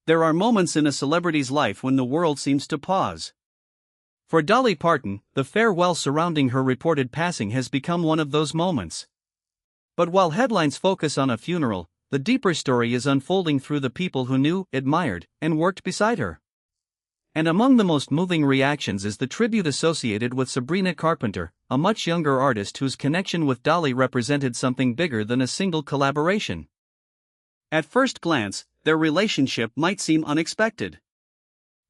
There are moments in a celebrity's life when the world seems to pause. For Dolly Parton, the farewell surrounding her reported passing has become one of those moments. But while headlines focus on a funeral, the deeper story is unfolding through the people who knew, admired, and worked beside her. And among the most moving reactions is the tribute associated with Sabrina Carpenter, a much younger artist whose connection with Dolly represented something bigger than a single collaboration. At first glance, their relationship might seem unexpected.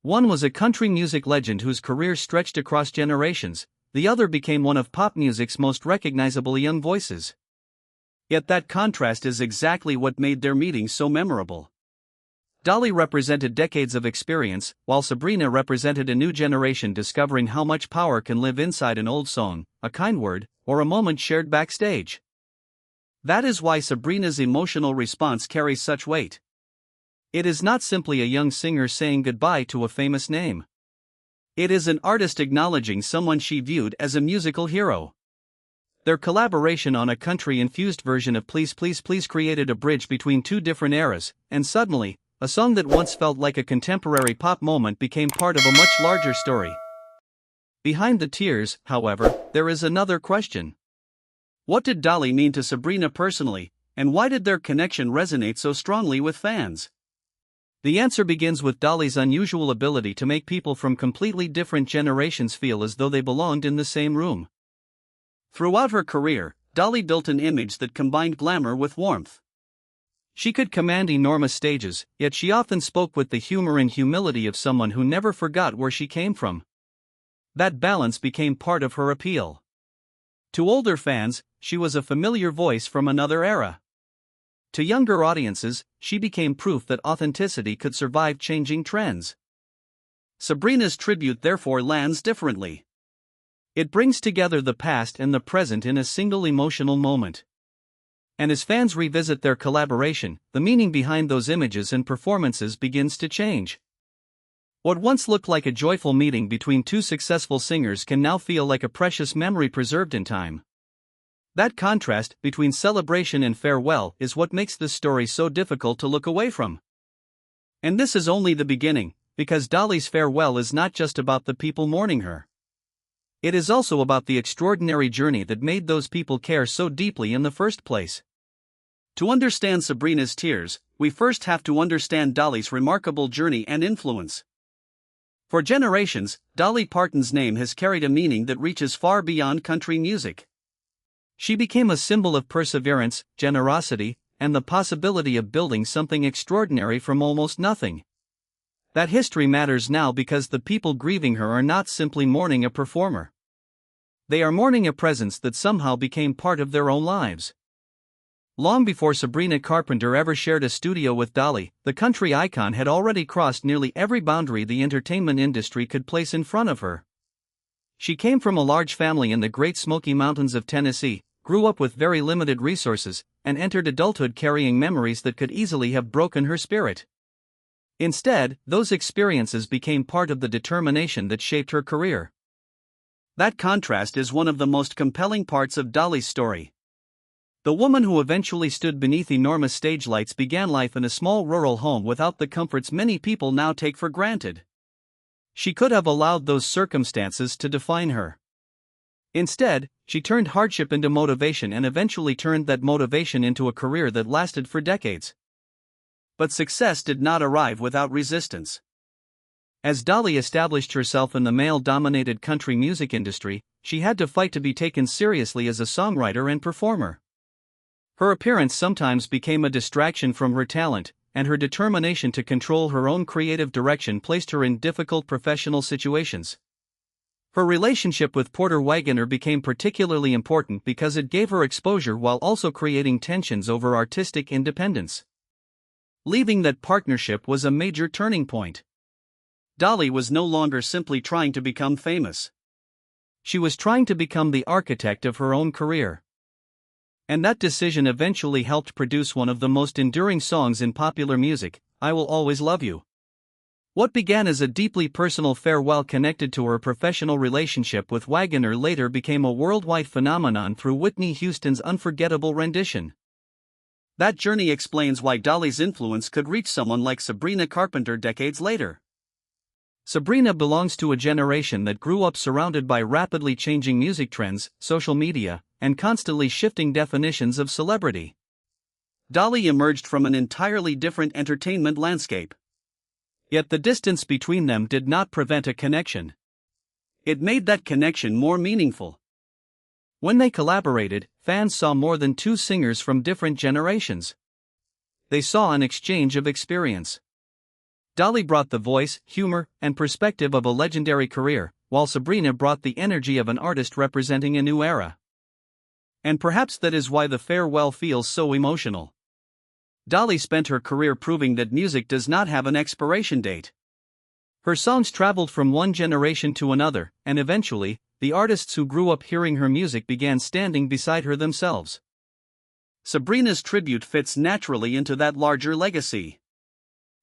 One was a country music legend whose career stretched across generations, the other became one of pop music's most recognizable young voices. Yet that contrast is exactly what made their meeting so memorable. Dolly represented decades of experience, while Sabrina represented a new generation discovering how much power can live inside an old song, a kind word, or a moment shared backstage. That is why Sabrina's emotional response carries such weight. It is not simply a young singer saying goodbye to a famous name. It is an artist acknowledging someone she viewed as a musical hero. Their collaboration on a country-infused version of Please Please Please created a bridge between two different eras, and suddenly, a song that once felt like a contemporary pop moment became part of a much larger story. Behind the tears, however, there is another question. What did Dolly mean to Sabrina personally, and why did their connection resonate so strongly with fans? The answer begins with Dolly's unusual ability to make people from completely different generations feel as though they belonged in the same room. Throughout her career, Dolly built an image that combined glamour with warmth. She could command enormous stages, yet she often spoke with the humor and humility of someone who never forgot where she came from. That balance became part of her appeal. To older fans, she was a familiar voice from another era. To younger audiences, she became proof that authenticity could survive changing trends. Sabrina's tribute therefore lands differently. It brings together the past and the present in a single emotional moment. And as fans revisit their collaboration, the meaning behind those images and performances begins to change. What once looked like a joyful meeting between two successful singers can now feel like a precious memory preserved in time. That contrast between celebration and farewell is what makes this story so difficult to look away from. And this is only the beginning, because Dolly's farewell is not just about the people mourning her. It is also about the extraordinary journey that made those people care so deeply in the first place. To understand Sabrina's tears, we first have to understand Dolly's remarkable journey and influence. For generations, Dolly Parton's name has carried a meaning that reaches far beyond country music. She became a symbol of perseverance, generosity, and the possibility of building something extraordinary from almost nothing. That history matters now because the people grieving her are not simply mourning a performer. They are mourning a presence that somehow became part of their own lives. Long before Sabrina Carpenter ever shared a studio with Dolly, the country icon had already crossed nearly every boundary the entertainment industry could place in front of her. She came from a large family in the Great Smoky Mountains of Tennessee, grew up with very limited resources, and entered adulthood carrying memories that could easily have broken her spirit. Instead, those experiences became part of the determination that shaped her career. That contrast is one of the most compelling parts of Dolly's story. The woman who eventually stood beneath enormous stage lights began life in a small rural home without the comforts many people now take for granted. She could have allowed those circumstances to define her. Instead, she turned hardship into motivation and eventually turned that motivation into a career that lasted for decades. But success did not arrive without resistance. As Dolly established herself in the male-dominated country music industry, she had to fight to be taken seriously as a songwriter and performer. Her appearance sometimes became a distraction from her talent, and her determination to control her own creative direction placed her in difficult professional situations. Her relationship with Porter Wagoner became particularly important because it gave her exposure while also creating tensions over artistic independence. Leaving that partnership was a major turning point. Dolly was no longer simply trying to become famous. She was trying to become the architect of her own career. And that decision eventually helped produce one of the most enduring songs in popular music, I Will Always Love You. What began as a deeply personal farewell connected to her professional relationship with Wagoner later became a worldwide phenomenon through Whitney Houston's unforgettable rendition. That journey explains why Dolly's influence could reach someone like Sabrina Carpenter decades later. Sabrina belongs to a generation that grew up surrounded by rapidly changing music trends, social media, and constantly shifting definitions of celebrity. Dolly emerged from an entirely different entertainment landscape. Yet the distance between them did not prevent a connection. It made that connection more meaningful. When they collaborated, fans saw more than two singers from different generations. They saw an exchange of experience. Dolly brought the voice, humor, and perspective of a legendary career, while Sabrina brought the energy of an artist representing a new era. And perhaps that is why the farewell feels so emotional. Dolly spent her career proving that music does not have an expiration date. Her songs traveled from one generation to another, and eventually, the artists who grew up hearing her music began standing beside her themselves. Sabrina's tribute fits naturally into that larger legacy.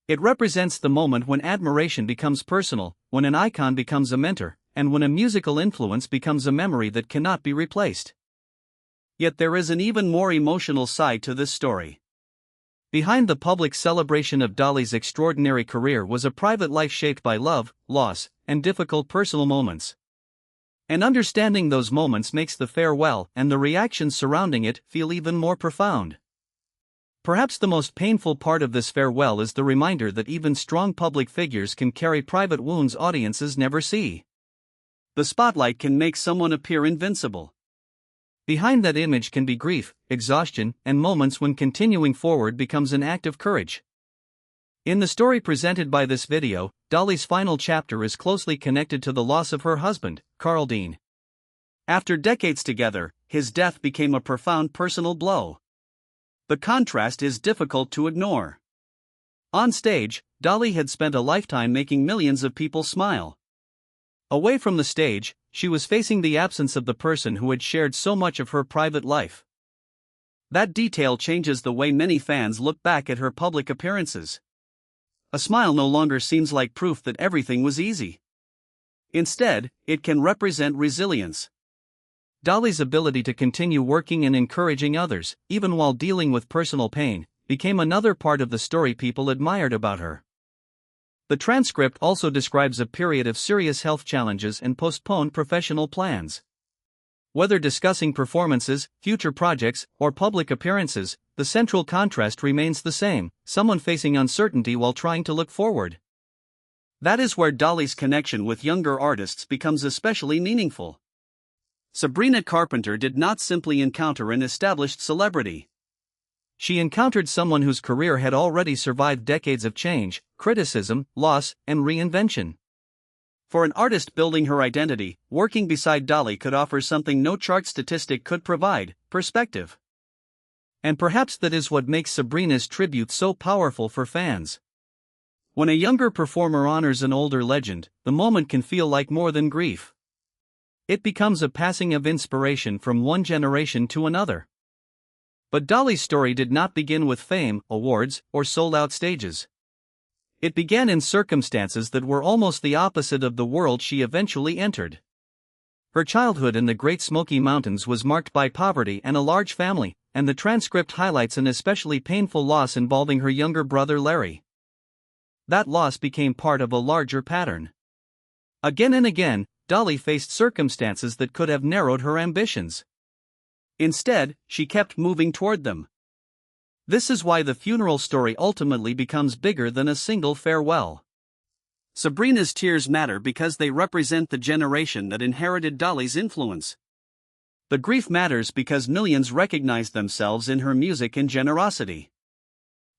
It represents the moment when admiration becomes personal, when an icon becomes a mentor, and when a musical influence becomes a memory that cannot be replaced. Yet there is an even more emotional side to this story. Behind the public celebration of Dolly's extraordinary career was a private life shaped by love, loss, and difficult personal moments. And understanding those moments makes the farewell and the reactions surrounding it feel even more profound. Perhaps the most painful part of this farewell is the reminder that even strong public figures can carry private wounds audiences never see. The spotlight can make someone appear invincible. Behind that image can be grief, exhaustion, and moments when continuing forward becomes an act of courage. In the story presented by this video, Dolly's final chapter is closely connected to the loss of her husband, Carl Dean. After decades together, his death became a profound personal blow. The contrast is difficult to ignore. On stage, Dolly had spent a lifetime making millions of people smile. Away from the stage, she was facing the absence of the person who had shared so much of her private life. That detail changes the way many fans look back at her public appearances. A smile no longer seems like proof that everything was easy. Instead, it can represent resilience. Dolly's ability to continue working and encouraging others, even while dealing with personal pain, became another part of the story people admired about her. The transcript also describes a period of serious health challenges and postponed professional plans. Whether discussing performances, future projects, or public appearances, the central contrast remains the same: someone facing uncertainty while trying to look forward. That is where Dolly's connection with younger artists becomes especially meaningful. Sabrina Carpenter did not simply encounter an established celebrity. She encountered someone whose career had already survived decades of change, criticism, loss, and reinvention. For an artist building her identity, working beside Dolly could offer something no chart statistic could provide: perspective. And perhaps that is what makes Sabrina's tribute so powerful for fans. When a younger performer honors an older legend, the moment can feel like more than grief. It becomes a passing of inspiration from one generation to another. But Dolly's story did not begin with fame, awards, or sold-out stages. It began in circumstances that were almost the opposite of the world she eventually entered. Her childhood in the Great Smoky Mountains was marked by poverty and a large family, and the transcript highlights an especially painful loss involving her younger brother Larry. That loss became part of a larger pattern. Again and again, Dolly faced circumstances that could have narrowed her ambitions. Instead, she kept moving toward them. This is why the funeral story ultimately becomes bigger than a single farewell. Sabrina's tears matter because they represent the generation that inherited Dolly's influence. The grief matters because millions recognize themselves in her music and generosity.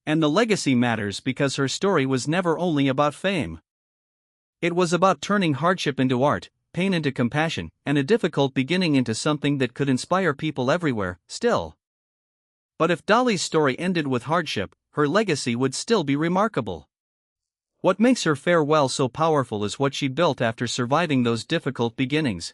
And the legacy matters because her story was never only about fame. It was about turning hardship into art, pain into compassion, and a difficult beginning into something that could inspire people everywhere, still. But if Dolly's story ended with hardship, her legacy would still be remarkable. What makes her farewell so powerful is what she built after surviving those difficult beginnings.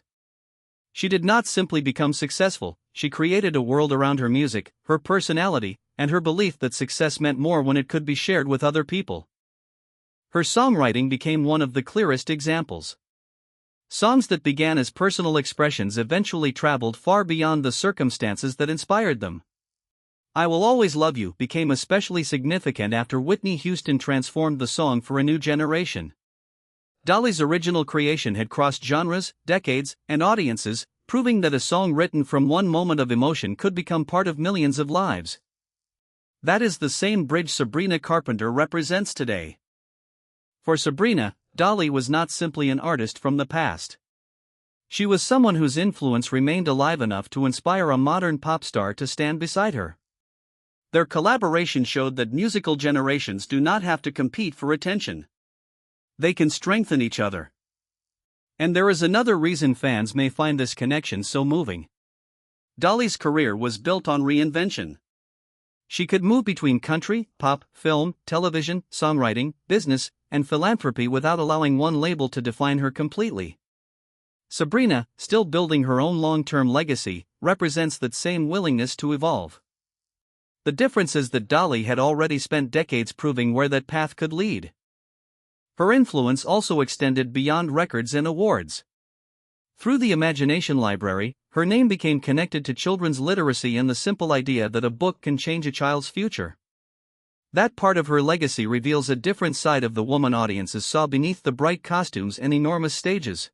She did not simply become successful, she created a world around her music, her personality, and her belief that success meant more when it could be shared with other people. Her songwriting became one of the clearest examples. Songs that began as personal expressions eventually traveled far beyond the circumstances that inspired them. I Will Always Love You became especially significant after Whitney Houston transformed the song for a new generation. Dolly's original creation had crossed genres, decades, and audiences, proving that a song written from one moment of emotion could become part of millions of lives. That is the same bridge Sabrina Carpenter represents today. For Sabrina, Dolly was not simply an artist from the past. She was someone whose influence remained alive enough to inspire a modern pop star to stand beside her. Their collaboration showed that musical generations do not have to compete for attention. They can strengthen each other. And there is another reason fans may find this connection so moving. Dolly's career was built on reinvention. She could move between country, pop, film, television, songwriting, business, and philanthropy without allowing one label to define her completely. Sabrina, still building her own long-term legacy, represents that same willingness to evolve. The difference is that Dolly had already spent decades proving where that path could lead. Her influence also extended beyond records and awards. Through the Imagination Library, her name became connected to children's literacy and the simple idea that a book can change a child's future. That part of her legacy reveals a different side of the woman audiences saw beneath the bright costumes and enormous stages.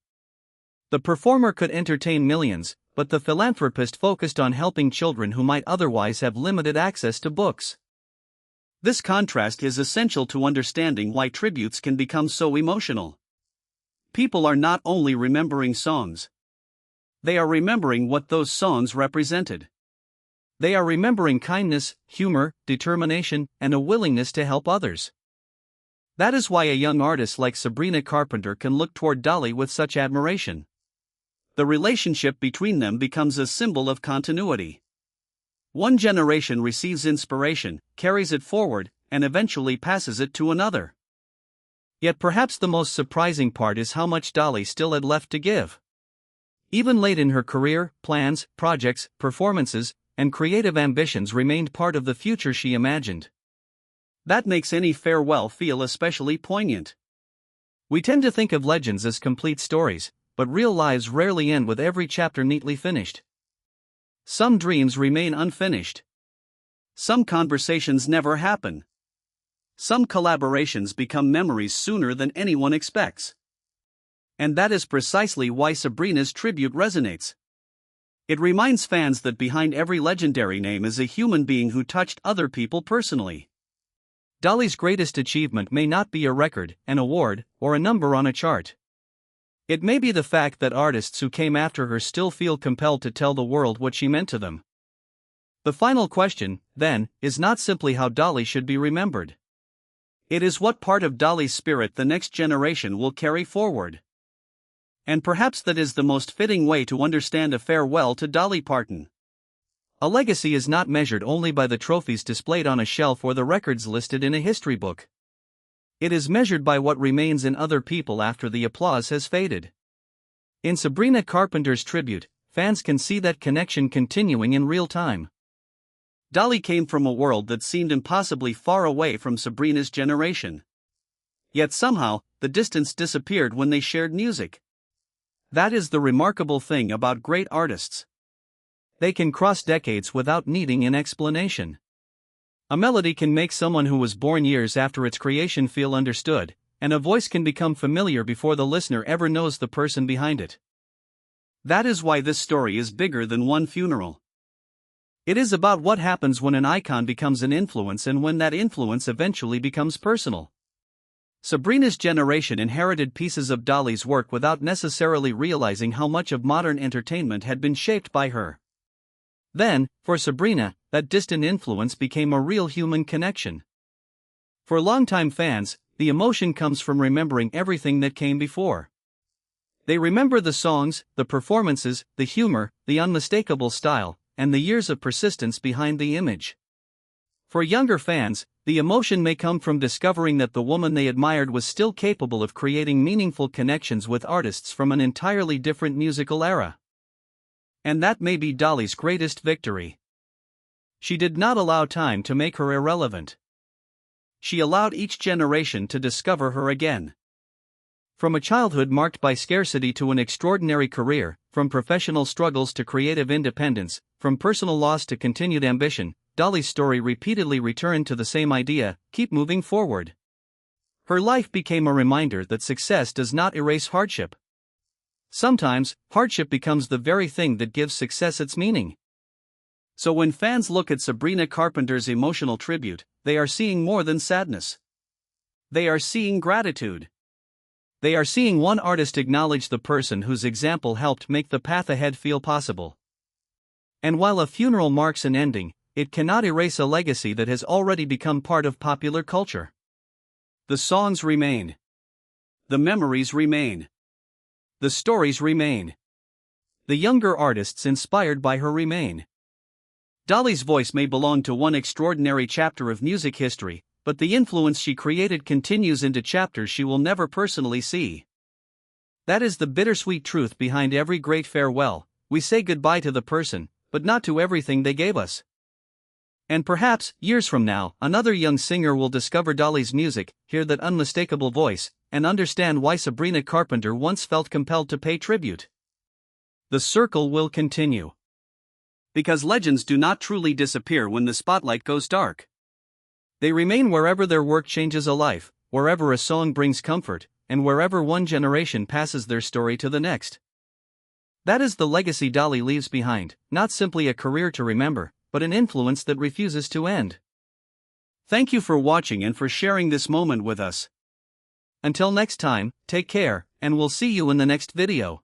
The performer could entertain millions, but the philanthropist focused on helping children who might otherwise have limited access to books. This contrast is essential to understanding why tributes can become so emotional. People are not only remembering songs. They are remembering what those songs represented. They are remembering kindness, humor, determination, and a willingness to help others. That is why a young artist like Sabrina Carpenter can look toward Dolly with such admiration. The relationship between them becomes a symbol of continuity. One generation receives inspiration, carries it forward, and eventually passes it to another. Yet perhaps the most surprising part is how much Dolly still had left to give. Even late in her career, plans, projects, performances, and creative ambitions remained part of the future she imagined. That makes any farewell feel especially poignant. We tend to think of legends as complete stories, but real lives rarely end with every chapter neatly finished. Some dreams remain unfinished. Some conversations never happen. Some collaborations become memories sooner than anyone expects. And that is precisely why Sabrina's tribute resonates. It reminds fans that behind every legendary name is a human being who touched other people personally. Dolly's greatest achievement may not be a record, an award, or a number on a chart. It may be the fact that artists who came after her still feel compelled to tell the world what she meant to them. The final question, then, is not simply how Dolly should be remembered. It is what part of Dolly's spirit the next generation will carry forward. And perhaps that is the most fitting way to understand a farewell to Dolly Parton. A legacy is not measured only by the trophies displayed on a shelf or the records listed in a history book. It is measured by what remains in other people after the applause has faded. In Sabrina Carpenter's tribute, fans can see that connection continuing in real time. Dolly came from a world that seemed impossibly far away from Sabrina's generation. Yet somehow, the distance disappeared when they shared music. That is the remarkable thing about great artists. They can cross decades without needing an explanation. A melody can make someone who was born years after its creation feel understood, and a voice can become familiar before the listener ever knows the person behind it. That is why this story is bigger than one funeral. It is about what happens when an icon becomes an influence and when that influence eventually becomes personal. Sabrina's generation inherited pieces of Dolly's work without necessarily realizing how much of modern entertainment had been shaped by her. Then, for Sabrina, that distant influence became a real human connection. For longtime fans, the emotion comes from remembering everything that came before. They remember the songs, the performances, the humor, the unmistakable style, and the years of persistence behind the image. For younger fans, the emotion may come from discovering that the woman they admired was still capable of creating meaningful connections with artists from an entirely different musical era. And that may be Dolly's greatest victory. She did not allow time to make her irrelevant. She allowed each generation to discover her again. From a childhood marked by scarcity to an extraordinary career, from professional struggles to creative independence, from personal loss to continued ambition, Dolly's story repeatedly returned to the same idea: keep moving forward. Her life became a reminder that success does not erase hardship. Sometimes, hardship becomes the very thing that gives success its meaning. So when fans look at Sabrina Carpenter's emotional tribute, they are seeing more than sadness. They are seeing gratitude. They are seeing one artist acknowledge the person whose example helped make the path ahead feel possible. And while a funeral marks an ending, it cannot erase a legacy that has already become part of popular culture. The songs remain. The memories remain. The stories remain. The younger artists inspired by her remain. Dolly's voice may belong to one extraordinary chapter of music history, but the influence she created continues into chapters she will never personally see. That is the bittersweet truth behind every great farewell. We say goodbye to the person, but not to everything they gave us. And perhaps, years from now, another young singer will discover Dolly's music, hear that unmistakable voice, and understand why Sabrina Carpenter once felt compelled to pay tribute. The circle will continue. Because legends do not truly disappear when the spotlight goes dark. They remain wherever their work changes a life, wherever a song brings comfort, and wherever one generation passes their story to the next. That is the legacy Dolly leaves behind, not simply a career to remember, but an influence that refuses to end. Thank you for watching and for sharing this moment with us. Until next time, take care, and we'll see you in the next video.